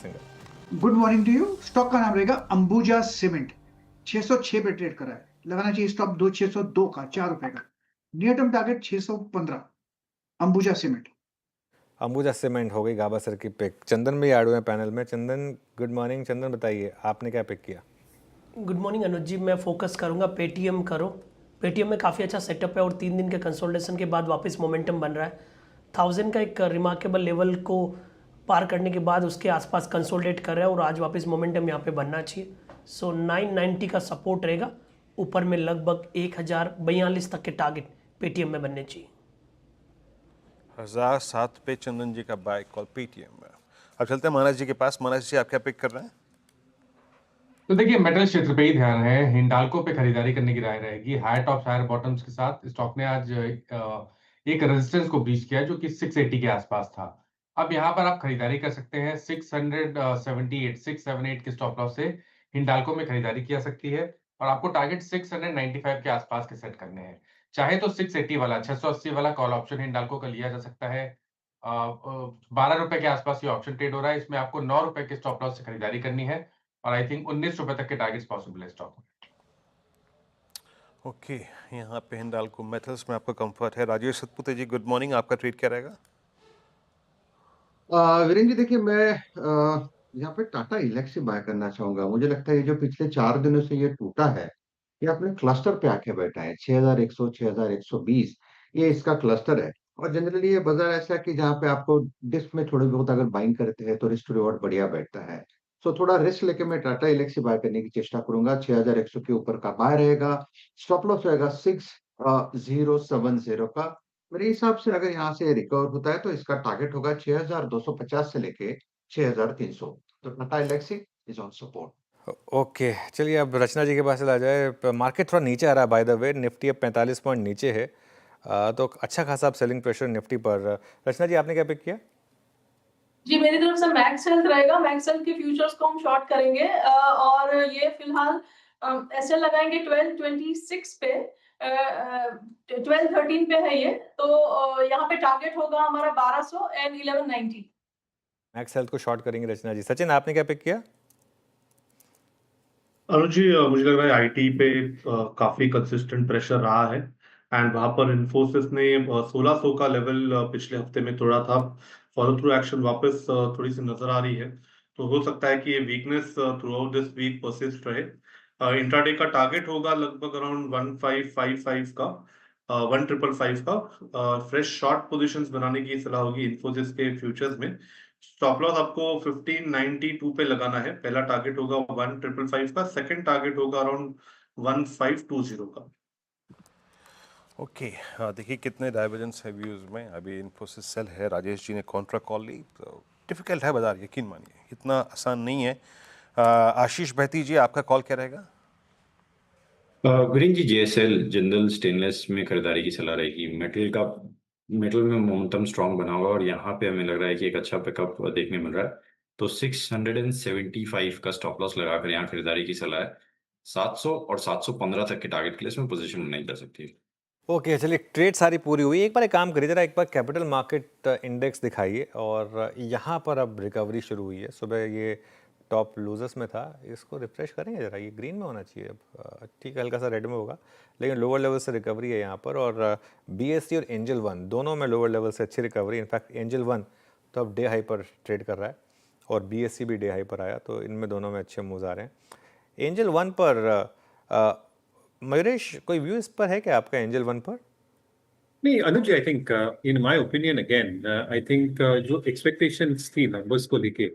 Single. Good morning to you. Stock का नाम रहेगा अंबुजा सीमेंट। 606 पे ट्रेड कर रहा है। लगाना चाहिए स्टॉप 602 का, ₹4 का। Near term target 615। Ambuja cement. Ambuja cement हो गई गाबा सर की पिक। चंदन भी ऐड हुए हैं पैनल में। चंदन गुड मॉर्निंग। चंदन बताइए आपने क्या पिक किया? गुड मॉर्निंग अनुज जी, मैं फोकस करूंगा पेटीएम करो। पेटीएम में काफ़ी अच्छा सेटअप है और 3 दिन के कंसोलिडेशन के बाद वापस मोमेंटम बन रहा है। 1000 का एक रिमार्केबल लेवल को पार करने के बाद उसके आसपास कंसोलिडेट कर रहा है और आज वापस मोमेंटम यहाँ पे बनना चाहिए। सो 990 का सपोर्ट रहेगा। ऊपर में लगभग 1042 तक के टारगेट पेटीएम में बनने चाहिए। 1007 पे चंदन जी का बाय कॉल पेटीएम में। अब चलते हैं मानस जी के पास। मानस जी आप क्या पिक कर रहे हैं? तो देखिए, मेटल क्षेत्र पे ही ध्यान है। हिंडाल्को पे खरीदारी करने की राय रहेगी। हायर टॉप्स हायर बॉटम्स के साथ स्टॉक ने आज एक रेजिस्टेंस को ब्रीच किया जो कि 680 के आसपास था। अब यहाँ पर आप खरीदारी कर सकते हैं। 678 678 के स्टॉप लॉस से हिंडाल्को में खरीदारी की जा सकती है और आपको टारगेट 695 के आसपास के सेट करने हैं। चाहे तो 680 वाला 680 वाला कॉल ऑप्शन हिंडाल्को का लिया जा सकता है। 12 रुपए के आसपास ये ऑप्शन ट्रेड हो रहा है। इसमें आपको 9 रुपए के स्टॉप लॉस से खरीदारी करनी है और आई थिंक 19 रुपए तक के टारगेट्स पॉसिबल है स्टॉक में। ओके, यहाँ पे हिंडाल्को मेटल्स में आपका कंफर्ट है। राजेश सतपुते जी गुड मॉर्निंग, आपका ट्रेड क्या रहेगा? वीरेंद्र जी, देखिए मैं यहाँ पे टाटा इलेक्सी बाय करना चाहूंगा। मुझे लगता है ये जो पिछले 4 दिनों से ये टूटा है, ये अपने क्लस्टर पे आके बैठा है। 6100 6120 ये इसका क्लस्टर है। और जनरली ये बाजार ऐसा है कि जहाँ पे आपको डिस्क में थोड़ी बहुत अगर बाइंग करते हैं तो रिस्क टू रिवॉर्ड बढ़िया बैठता है। सो थोड़ा रिस्क लेके मैं टाटा इलेक्सी बाय करने की चेष्टा करूंगा। 6100 के ऊपर का बाय रहेगा। स्टॉप लॉस रहेगा 6070 का। मेरे हिसाब से अगर यहाँ से रिकवर होता है तो इसका टारगेट होगा 6250 से लेके 6300। तो Tata Elxsi is on support. Okay, चलिए अब रचना जी के पास चला जाए। मार्केट थोड़ा नीचे आ रहा है बाय द वे। निफ्टी अब 45 पॉइंट नीचे है। तो अच्छा खासा अब सेलिंग प्रेशर निफ्टी पर। रचना जी आपने क्या पिक किया? जी, मेरी तरफ से मैक्स हेल्थ रहेगा। मैक्स हेल्थ के फ्यूचर्स को हम शॉर्ट करेंगे और ये फिलहाल ऐसे लगाएंगे 1226 पे। 1213 पे है ये, तो यहाँ पे टारगेट होगा हमारा 1200 एंड 1190। मैक्स हेल्थ को शॉर्ट करेंगे रचना जी। सचिन आपने क्या पिक किया? अनुज जी, मुझे लग रहा है आईटी पे काफी कंसिस्टेंट प्रेशर रहा है एंड वहां पर इन्फोसिस ने 1600 का लेवल पिछले हफ्ते में तोड़ा था। फॉलो थ्रू एक्शन वापस थोड़ी सी नजर आ रही है, तो हो सकता है कि ये weakness throughout this week persist रहे। इंट्राडे का टारगेट होगा लगभग अराउंड 1555 का, 1555 का। फ्रेश शॉर्ट पोजीशंस बनाने की सलाह होगी इन्फोसिस के फ्यूचर्स में। स्टॉप लॉस आपको 1592 पे लगाना है। पहला टारगेट होगा 1555 का, सेकंड टारगेट होगा अराउंड 1520 का। ओके, देखिए कितने डाइवर्जेंस है व्यूज में। अभी इन्फोसिस सेल है, राजेश जी ने कॉन्ट्रा कॉल ली, तो डिफिकल्ट है बाजार, यकीन मानिए इतना आसान नहीं है। आशीष बहती जी आपका कॉल क्या रहेगा? वीरेंद्र जी, जेएसएल जिंदल स्टेनलेस में खरीदारी की सलाह रहेगी। मेटल में मोमेंटम स्ट्रांग बना हुआ और यहाँ पे हमें लग रहा है कि एक अच्छा पिकअप देखने मिल रहा है। तो 675 का स्टॉप लॉस लगाकर यहाँ खरीदारी की सलाह है। 700 और 715 तक के टारगेट के लिए इसमें पोजीशन बनाई जा सकती है। ओके, चलिए ट्रेड सारी पूरी हुई। एक बार एक काम करिए, जरा एक बार कैपिटल मार्केट इंडेक्स दिखाइए। और यहाँ पर अब रिकवरी शुरू हुई है। सुबह ये टॉप लूजर्स में था, इसको रिफ्रेश करेंगे जरा। ये ग्रीन में होना चाहिए अब, ठीक है हल्का सा रेड में होगा, लेकिन लोअर लेवल से रिकवरी है यहाँ पर। और बीएससी और एंजल वन दोनों में लोअर लेवल से अच्छी रिकवरी। इनफैक्ट एंजल वन तो अब डे हाई पर ट्रेड कर रहा है और बीएससी भी डे हाई पर आया, तो इनमें दोनों में अच्छे मूव्स आ रहे हैं। एंजल वन पर मयूरेश कोई व्यू इस पर है क्या आपका एंजल वन पर? नहीं Anuj, I think in my opinion again, I think जो एक्सपेक्टेशंस थी नंबर्स को लेके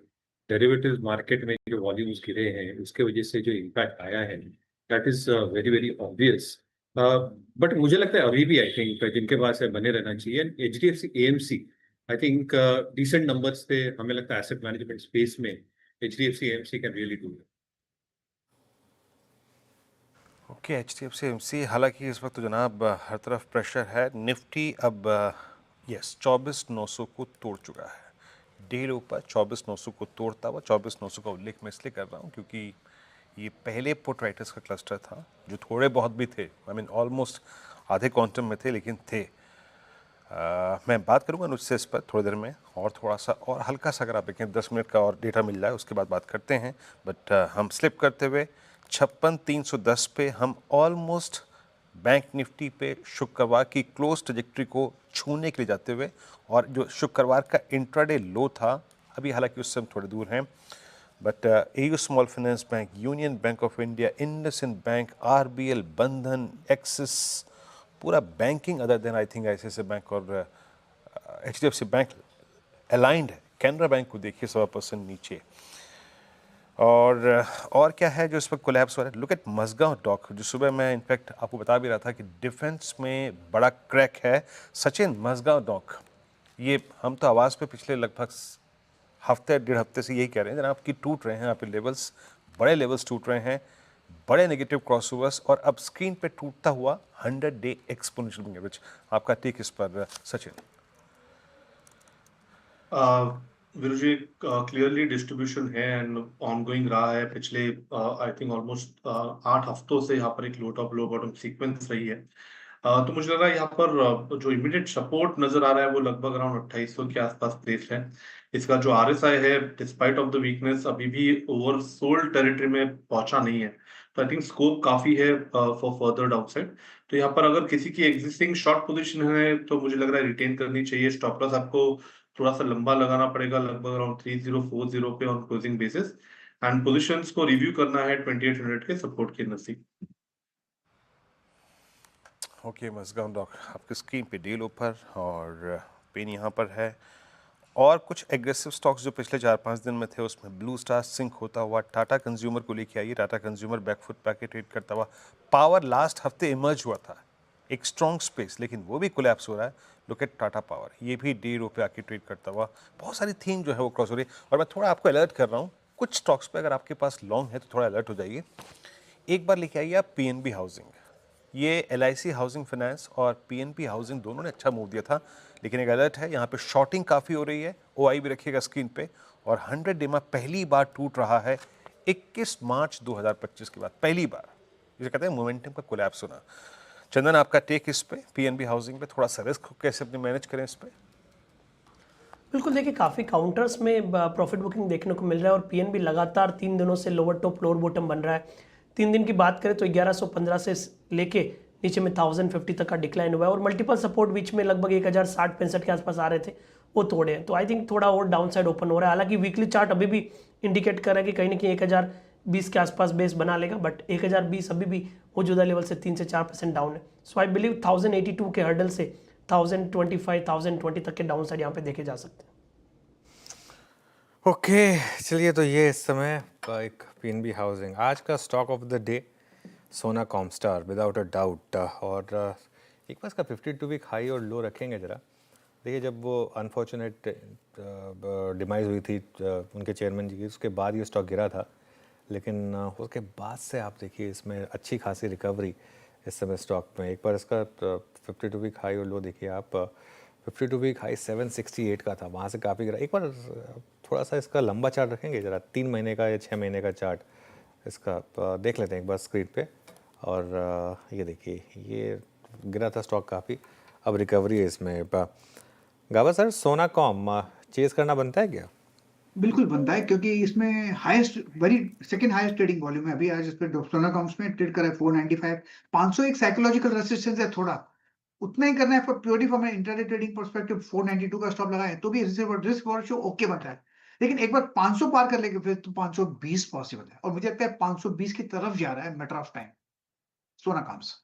डेरिवेटिव्स मार्केट में जो वॉल्यूम्स गिरे हैं उसके वजह से जो इम्पैक्ट आया है, that is very very obvious. But मुझे लगता है अभी भी आई थिंक जिनके पास है बने रहना चाहिए। HDFC AMC I think decent numbers थे। हमें लगता है एसेट मैनेजमेंट स्पेस में HDFC AMC can really do. Okay, HDFC MC, हालांकि इस वक्त तो जनाब हर तरफ प्रेशर है। निफ्टी अब यस 24,900 को तोड़ चुका है। डे ऊपर 24,900 को तोड़ता हुआ, 24,900 का उल्लेख मैं इसलिए कर रहा हूँ क्योंकि ये पहले पुट राइटर्स का क्लस्टर था जो थोड़े बहुत भी थे, आई मीन ऑलमोस्ट आधे क्वांटम में थे, लेकिन थे। मैं बात करूंगा अनुज से इस पर थोड़ी देर में, और थोड़ा सा और हल्का सा अगर आप देखें 10 मिनट का और डेटा मिल जाए उसके बाद बात करते हैं। बट हम स्लिप करते हुए 56,310 पे हम ऑलमोस्ट बैंक निफ्टी पे शुक्रवार की क्लोज ट्रजेक्टरी को छूने के लिए जाते हुए, और जो शुक्रवार का इंट्राडे लो था अभी हालांकि उससे हम थोड़े दूर हैं, but AU small finance bank, union bank of India, IndusInd bank, RBL, Bandhan, Axis, पूरा banking other than I think ICICI bank और HDFC बैंक अलाइंड है। कैनरा बैंक को देखिए 1.25% नीचे। और क्या है जो इस वक्त कोलैप्स हो रहा है? लुक एट मजगांव डॉक, जो सुबह मैं इनफैक्ट आपको बता भी रहा था कि डिफेंस में बड़ा क्रैक है। सचिन, मजगांव डॉक, ये हम तो आवाज़ पे पिछले लगभग हफ्ते डेढ़ हफ्ते से यही कह रहे हैं जनाब कि टूट रहे हैं यहाँ पे लेवल्स, बड़े लेवल्स टूट रहे हैं, बड़े नेगेटिव क्रॉसओवर्स, और अब स्क्रीन पे टूटता हुआ 100-डे एक्सपोनेंशियल मूविंग एवरेज। आपका टेक इस पर सचिन? वीरू जी, क्लियरली डिस्ट्रीब्यूशन है एंड ऑनगोइंग रहा है पिछले आई थिंक ऑलमोस्ट 8 हफ्तों से यहाँ पर एक लो टॉप लो बॉटम सीक्वेंस रही है। तो मुझे लग रहा है यहाँ पर जो इमीडिएट सपोर्ट नजर आ रहा है वो लगभग अराउंड 2800 के आसपास प्लेस है। इसका जो RSI है डिस्पाइट ऑफ द वीकनेस अभी भी ओवरसोल्ड टेरिटरी में पहुंचा नहीं है, तो आई थिंक स्कोप काफी है फॉर फर्दर डाउनसाइड। तो यहाँ पर अगर किसी की एग्जिस्टिंग शॉर्ट पोजीशन है तो मुझे लग रहा है रिटेन करनी चाहिए। स्टॉप लॉस आपको थोड़ा सा लंबा लगाना पड़ेगा, लगभग अराउंड 3040 पे on closing basis, and positions को रिव्यू करना है 2800 के सपोर्ट के नजदीक। ओके, मजगांव डॉक आपकी स्क्रीन पे डील ऊपर और पेन यहाँ पर है। और कुछ एग्रेसिव स्टॉक्स जो पिछले 4-5 दिन में थे उसमें ब्लू स्टार सिंक होता हुआ, टाटा कंज्यूमर को लेके आइए, टाटा कंज्यूमर बैकफुट पैके ट्रेड करता हुआ, पावर लास्ट हफ्ते इमर्ज हुआ था एक स्ट्रॉन्ग स्पेस, लेकिन वो भी कोलैप्स हो रहा है। लुक एट टाटा पावर, ये भी ₹1.5 पे आके ट्रेड करता हुआ, बहुत सारी थीम जो है वो क्रॉस हो रही है। और मैं थोड़ा आपको अलर्ट कर रहा हूँ, कुछ स्टॉक्स पे अगर आपके पास लॉन्ग है तो थोड़ा अलर्ट हो जाइए। एक बार लेके आइए आप PNB हाउसिंग, ये LIC हाउसिंग फाइनेंस और PNB हाउसिंग दोनों ने अच्छा मूव दिया था, लेकिन एक अलर्ट है, यहाँ पे शॉर्टिंग काफ़ी हो रही है। OI भी रखिएगा स्क्रीन पे, और 100 डे में पहली बार टूट रहा है 21 मार्च 2025 के बाद, पहली बार। इसे कहते हैं मोमेंटम का कोलैप्स होना। चंदन, आपका टेक इस पे, PNB हाउसिंग पे थोड़ा सा रिस्क कैसे अपने मैनेज करें इस पे? बिल्कुल, देखिए काफ़ी काउंटर्स में प्रॉफिट बुकिंग देखने को मिल रहा है और PNB लगातार 3 दिनों से लोअर टॉप लोअर बॉटम बन रहा है। 3 दिन की बात करें तो 1115 से लेके नीचे में 1050 तक का डिक्लाइन हुआ है, और मल्टीपल सपोर्ट बीच में लगभग 1060-65 के आसपास आ रहे थे, वो तोड़े हैं। तो आई थिंक थोड़ा और डाउन साइड ओपन हो रहा है। हालांकि वीकली चार्ट अभी भी इंडिकेट कर रहा है कि कहीं ना कहीं 1020 के आसपास बेस बना लेगा, बट 1020 अभी भी मौजूदा लेवल से 3 से 4% डाउन है। सो आई बिलीव 1082 के हर्डल से 1025, 1020 तक के डाउन साइड यहाँ पे देखे जा सकते हैं। ओके, चलिए, तो ये इस समय का एक PNB हाउसिंग। आज का स्टॉक ऑफ द डे सोना कॉमस्टार विदाउट अ डाउट। और एक बार इसका 52 वीक हाई और लो रखेंगे ज़रा। देखिए, जब वो अनफॉर्चुनेट डिमाइज हुई थी उनके चेयरमैन जी की, उसके बाद ये स्टॉक गिरा था, लेकिन उसके बाद से आप देखिए इसमें अच्छी खासी रिकवरी इस समय स्टॉक में। एक बार इसका 52 वीक हाई और लो देखिए आप, 52 वीक हाई 768 का था, वहाँ से काफ़ी गिरा। एक बार थोड़ा सा इसका लंबा चार्ट रखेंगे ज़रा, 3 महीने का या 6 महीने का चार्ट इसका देख लेते हैं एक बार स्क्रीन पे। और ये देखिए, ये गिरा था स्टॉक काफ़ी, अब रिकवरी है इसमें। गावा सर, सोना कॉम चेज करना बनता है क्या? बिल्कुल बनता है, क्योंकि इसमें highest second highest trading volume है अभी। आज इस पे सोना कॉम्स में ट्रेड करा है 495, 500 एक साइकोलॉजिकल रेजिस्टेंस है, थोड़ा उतना ही करना है for purely from intraday trading perspective. 492 का स्टॉप लगाए तो भी रिस्क शो ओके बन रहा है, लेकिन एक बार 500 पार कर लेंगे फिर तो 520 पॉसिबल है, और मुझे लगता है 520 की तरफ जा रहा है मैटर ऑफ टाइम सोना कॉम्स।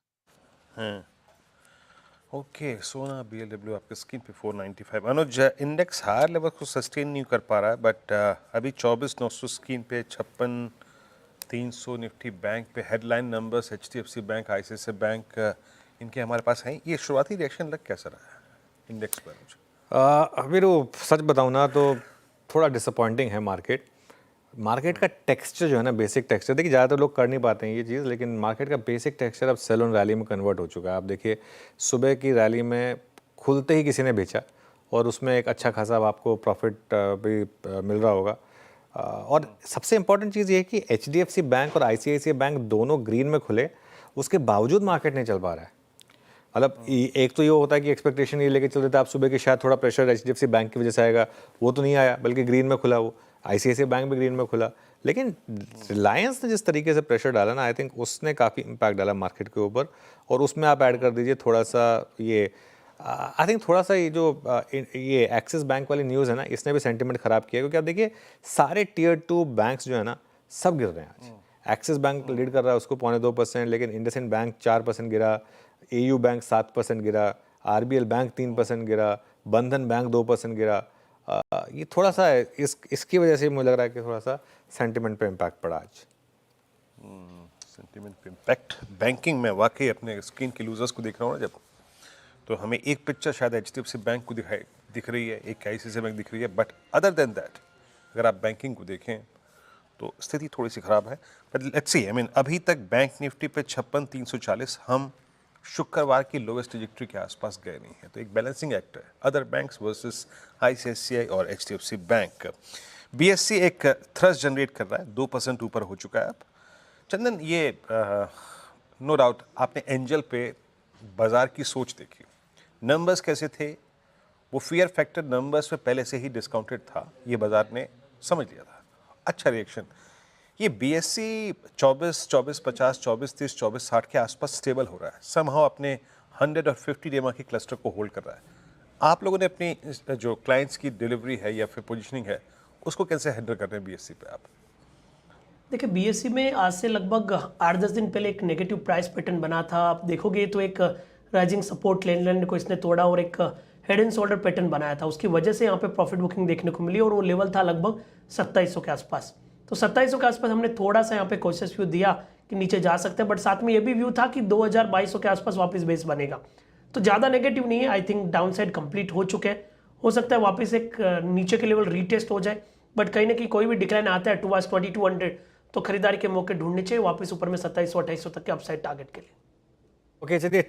ओके, सोना BLW आपके स्क्रीन पे 495। अनुज, इंडेक्स हायर लेवल को सस्टेन नहीं कर पा रहा है, बट अभी 24,900 स्क्रीन पे, 56,300 निफ्टी बैंक पे। Headline numbers HDFC bank, ICICI bank इनके हमारे पास हैं। ये शुरुआती रिएक्शन लग कैसा रहा है इंडेक्स पर? अभी तो सच बताऊँ ना तो थोड़ा डिसअपॉइंटिंग है मार्केट का टेक्सचर जो है ना, बेसिक टेक्सचर। देखिए, ज़्यादातर लोग कर नहीं पाते हैं ये चीज़, लेकिन मार्केट का बेसिक टेक्सचर अब सेल ऑन रैली में कन्वर्ट हो चुका है। आप देखिए, सुबह की रैली में खुलते ही किसी ने बेचा, और उसमें एक अच्छा खासा आपको प्रॉफिट भी मिल रहा होगा। और सबसे इम्पॉर्टेंट चीज़ ये है कि HDFC बैंक और ICICI बैंक दोनों ग्रीन में खुले, उसके बावजूद मार्केट नहीं चल पा रहा है। मतलब एक तो ये होता है कि एक्सपेक्टेशन ये लेके चलते थे आप सुबह कि शायद थोड़ा प्रेशर एचडीएफसी बैंक की वजह से आएगा, वो तो नहीं आया, बल्कि ग्रीन में खुला, वो आईसीआईसीआई बैंक भी ग्रीन में खुला। लेकिन रिलायंस ने जिस तरीके से प्रेशर डाला ना, आई थिंक उसने काफ़ी इम्पैक्ट डाला मार्केट के ऊपर। और उसमें आप ऐड कर दीजिए थोड़ा सा ये, आई थिंक थोड़ा सा ये जो ये एक्सिस बैंक वाली न्यूज़ है ना, इसने भी सेंटिमेंट ख़राब किया, क्योंकि आप देखिए सारे टियर 2 बैंक्स जो है ना सब गिर रहे हैं आज। एक्सिस बैंक लीड कर रहा है, उसको 0.25%, लेकिन इंडसइंड बैंक 4% गिरा, एयू बैंक 7% गिरा, आरबीएल बैंक 3% गिरा, बंधन बैंक 2% गिरा। ये थोड़ा सा इसकी वजह से मुझे लग रहा है कि थोड़ा सा सेंटिमेंट पे इम्पैक्ट पड़ा आज। सेंटिमेंट पे इम्पैक्ट बैंकिंग में वाकई अपने स्क्रीन के लूजर्स को देख रहा हूँ ना जब, तो हमें एक पिक्चर शायद एचडीएफसी बैंक को दिख रही है, एक आईसीआईसीआई बैंक दिख रही है, बट अदर देन दैट अगर आप बैंकिंग को देखें तो स्थिति थोड़ी सी खराब है। But let's see, I mean अभी तक बैंक निफ्टी पे 56,340, हम शुक्रवार की लोवेस्ट ट्रैजेक्टरी के आसपास गए नहीं है, तो एक बैलेंसिंग एक्ट है अदर बैंक्स वर्सेस आईसीआईसीआई और एचडीएफसी बैंक। बीएससी एक थ्रस्ट जनरेट कर रहा है, 2% ऊपर हो चुका है अब। चंदन, ये नो डाउट आपने एंजल पे बाजार की सोच देखी, नंबर्स कैसे थे, वो फियर फैक्टर नंबर्स पे पहले से ही डिस्काउंटेड था, ये बाजार ने समझ लिया था, अच्छा रिएक्शन। ये बीएससी 24-50, 24-30, 24-60 के आसपास स्टेबल हो रहा है, समहाउ अपने 100 और 50 डेमा के क्लस्टर को होल्ड कर रहा है। आप लोगों ने अपनी जो क्लाइंट्स की डिलीवरी है या फिर पोजीशनिंग है उसको कैसे हैंडल कर रहे हैं बीएससी पे आप? देखिए बीएससी में आज से लगभग 8-10 दिन पहले एक नेगेटिव प्राइस पैटर्न बना था, आप देखोगे तो एक राइजिंग सपोर्ट लाइन को इसने तोड़ा और एक हेड एंड शोल्डर पैटर्न बनाया था, उसकी वजह से यहाँ पे प्रॉफिट बुकिंग देखने को मिली और वो लेवल था लगभग 2700 के आसपास। तो 2700 के आसपास हमने थोड़ा सा यहाँ पे कोशिश व्यू दिया कि नीचे जा सकते हैं, बट साथ में ये भी व्यू था कि 2200 के आसपास वापस बेस बनेगा, तो ज़्यादा नेगेटिव नहीं है। I think down side complete हो चुके हैं, हो सकता है वापस एक नीचे के लेवल रीटेस्ट हो जाए, बट कहीं ना कहीं कोई भी डिक्लाइन आता है टुवर्ड्स 2200 तो खरीदारी के मौके ढूंढने चाहिए वापस ऊपर में 2700-2800 तक के अपसाइड टारगेट के लिए। ओके, चलिए